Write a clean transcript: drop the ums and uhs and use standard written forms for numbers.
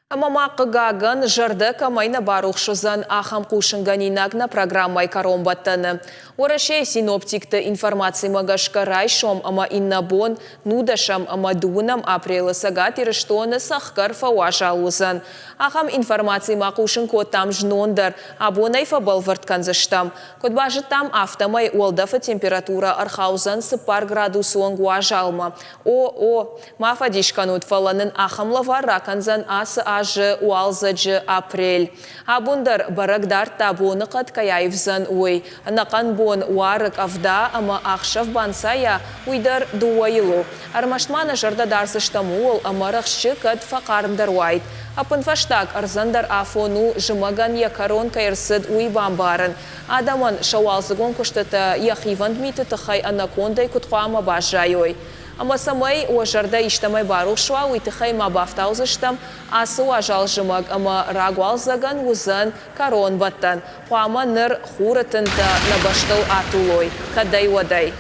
Мамақы гагын жырды камайна барухшызан ахам кушынганинагна программай каромбаттаны. Ораше синоптикты информации магашкарай шом ама иннабон нудашам ама дунам апрелы сагат ирыштоны сахкар фауашалузан. Ахам информации макушын котам жнондар, абонай фабалварткан заштам. Котбажы там автомай уолдафа температура архаузан сыпар градусуан гуажалма. Мафадишканут фаланын ахам лаварраканзан асы ажы уалзаджы апрель. Абундар барагдар табуны қат каяйвзан уй. Нақан бон уарык авда ама ақшав бансая уйдар дуайылу. Армаштмана жарда дарсыштамуыл амарықшы кат фақарындар уайд. Апын фаштак арзандар афону жымаган якарон кайырсыд уй бамбарын. Адаман шауалзыгон куштата яхиван дмиты тахай анакондай кутқуама бажайой. Ама самай уажарда иштамай барушва уйтыхай мабафтаузыштам асы уажал жымаг ама рагуалзаган узан карон баттан. Хуама ныр хурытынта набаштыл атулой. Кадай вадай.